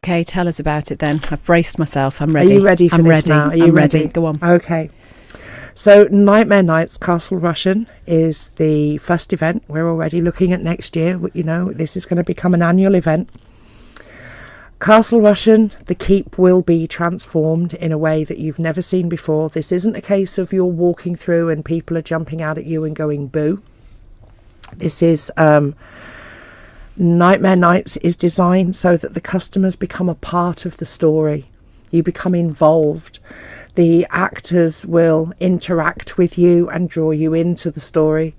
Okay, tell us about it then. I've braced myself. I'm ready. Are you ready for this now? Are you ready? Go on. Okay. So Nightmare Nights Castle Rushen is the first event. We're already looking at next year. You know, this is going to become an annual event. Castle Rushen, the keep will be transformed in a way that you've never seen before. This isn't a case of you're walking through and people are jumping out at you and going boo. This is Nightmare Nights is designed so that the customers become a part of the story. You become involved. The actors will interact with you and draw you into the story.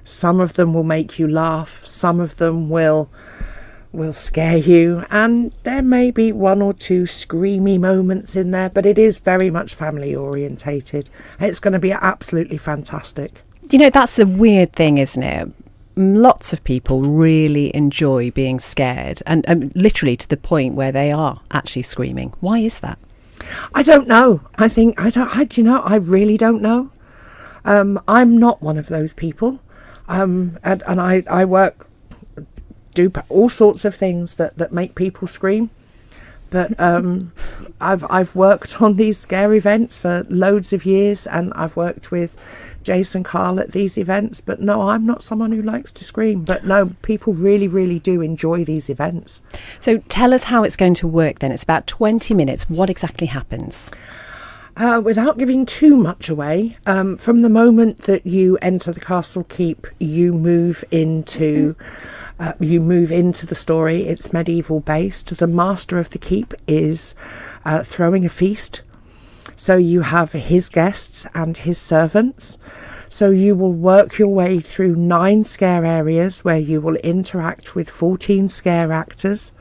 Some of them will make you laugh. Some of them will scare you, and there may be one or two screamy moments in there, but it is very much family orientated. It's going to be absolutely fantastic. You know, that's the weird thing, isn't it? Lots of people really enjoy being scared, and literally to the point where they are actually screaming. Why is that? I don't know. I really don't know. I'm not one of those people, and I do all sorts of things that make people scream, but I've worked on these scare events for loads of years, and I've worked with Jason Carl at these events, but no, I'm not someone who likes to scream. But no, people really, really do enjoy these events. So tell us how it's going to work then. It's about 20 minutes. What exactly happens? Without giving too much away, from the moment that you enter the castle keep, you move into the story. It's medieval based. The master of the keep is throwing a feast. So you have his guests and his servants. So you will work your way through 9 scare areas where you will interact with 14 scare actors.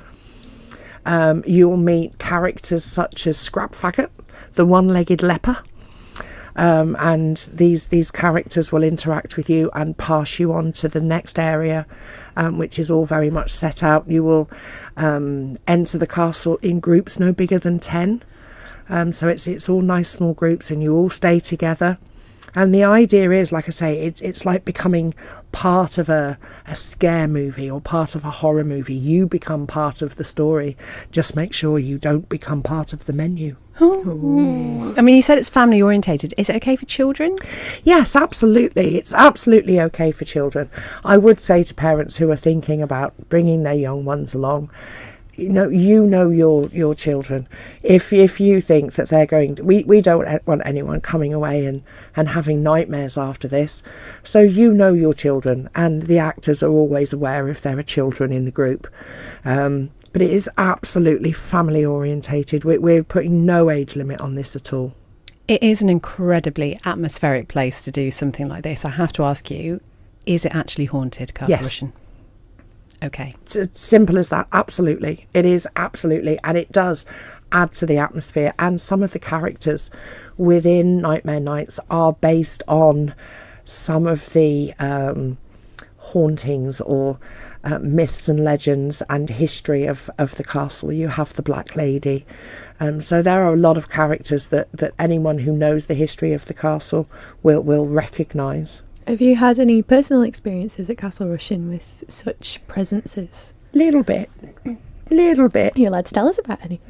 You'll meet characters such as Scrap Faggot, the one-legged leper. And these characters will interact with you and pass you on to the next area, which is all very much set out. You will enter the castle in groups no bigger than 10. So it's all nice small groups, and you all stay together. And the idea is, like I say, it's like becoming part of a scare movie or part of a horror movie. You become part of the story. Just make sure you don't become part of the menu. Oh. I mean, you said it's family orientated. Is it okay for children? Yes, absolutely. It's absolutely okay for children. I would say to parents who are thinking about bringing their young ones along, you know your children. If you think that they're going to, we don't want anyone coming away and having nightmares after this. So you know your children, and the actors are always aware if there are children in the group. But it is absolutely family orientated. We're putting no age limit on this at all. It is an incredibly atmospheric place to do something like this. I have to ask you, is it actually haunted, Castle Rushen? Okay. It's as simple as that. Absolutely. It is absolutely. And it does add to the atmosphere. And some of the characters within Nightmare Nights are based on some of the hauntings or myths and legends and history of the castle. You have the Black Lady. So there are a lot of characters that anyone who knows the history of the castle will recognise. Have you had any personal experiences at Castle Rushen with such presences? Little bit. Are you allowed to tell us about any?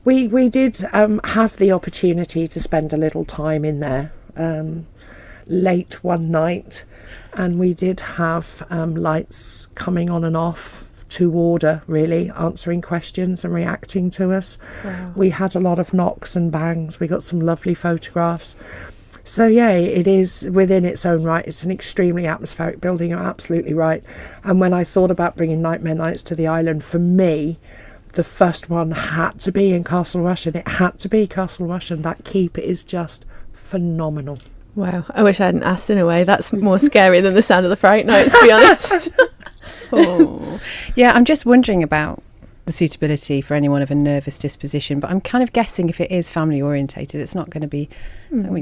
We did have the opportunity to spend a little time in there late one night, and we did have lights coming on and off to order, really, answering questions and reacting to us. Wow. We had a lot of knocks and bangs. We got some lovely photographs. So yeah, it is within its own right. It's an extremely atmospheric building. You're absolutely right. And when I thought about bringing Nightmare Nights to the island, for me, the first one had to be in Castle Rushen. It had to be Castle Rushen. That keep is just phenomenal. Wow, I wish I hadn't asked in a way. That's more scary than the sound of the Fright Nights, to be honest. Oh. Yeah, I'm just wondering about the suitability for anyone of a nervous disposition, but I'm kind of guessing if it is family orientated, it's not going to be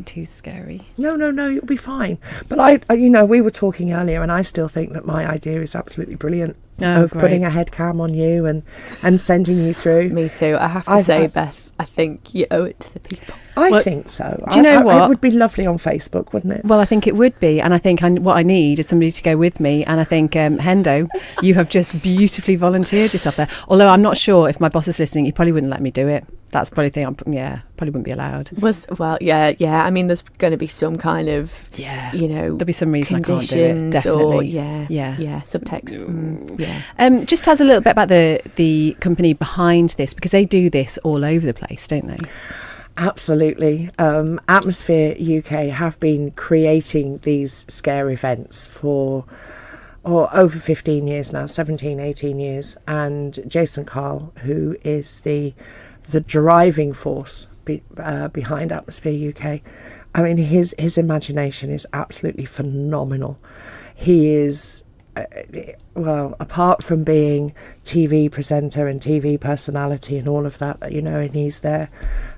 too scary. No, you'll be fine. But I we were talking earlier, and I still think that my idea is absolutely brilliant. Oh, of great. putting a head cam on you and sending you through. Me too. I have to I- say, I- Beth, I think you owe it to the people. I Well, think so. do you know what? It would be lovely on Facebook, wouldn't it? Well, I think it would be, and I think what I need is somebody to go with me. And I think Hendo, you have just beautifully volunteered yourself there. Although I'm not sure if my boss is listening, he probably wouldn't let me do it. That's probably the thing. Probably wouldn't be allowed. Yeah. I mean, there's going to be some kind of, Yeah, there'll be some reason I can't do it. conditions Definitely. or subtext. Yeah. Just tell us a little bit about the company behind this, because they do this all over the place, don't they? Absolutely. Atmosphere UK have been creating these scare events for over 15 years now, 17, 18 years. And Jason Carl, who is the driving force behind Atmosphere UK, I mean, his imagination is absolutely phenomenal. He is, apart from being TV presenter and TV personality and all of that, and he's there,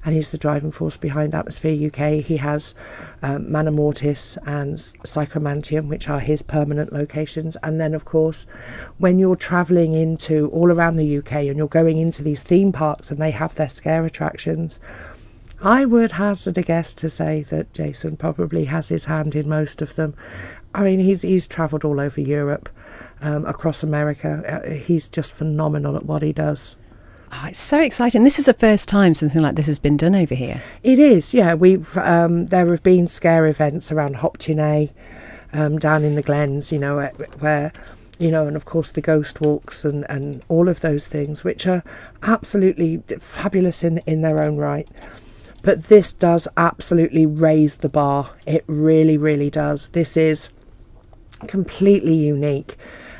and he's the driving force behind Atmosphere UK. He has Manor Mortis and Psychomantium, which are his permanent locations. And then, of course, when you're travelling into all around the UK and you're going into these theme parks and they have their scare attractions, I would hazard a guess to say that Jason probably has his hand in most of them. I mean, he's travelled all over Europe, across America. He's just phenomenal at what he does. Oh, it's so exciting. This is the first time something like this has been done over here. It is, yeah. We've there have been scare events around Hopton A, down in the Glens, where, and of course the ghost walks and all of those things, which are absolutely fabulous in their own right. But this does absolutely raise the bar. It really, really does. This is completely unique.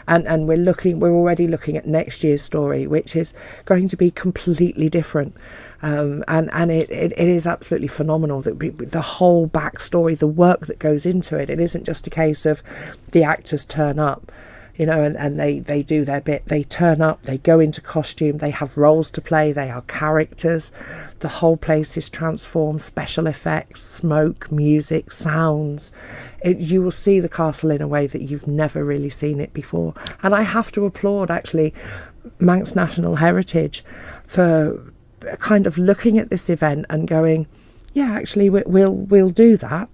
And we're already looking at next year's story, which is going to be completely different. And it is absolutely phenomenal, that the whole backstory, the work that goes into it. It isn't just a case of the actors turn up, and they do their bit. They turn up, they go into costume, they have roles to play, they are characters. The whole place is transformed, special effects, smoke, music, sounds. You will see the castle in a way that you've never really seen it before. And I have to applaud, actually, Manx National Heritage for kind of looking at this event and going, yeah, actually, we'll do that,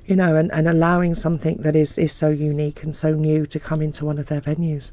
and allowing something that is so unique and so new to come into one of their venues.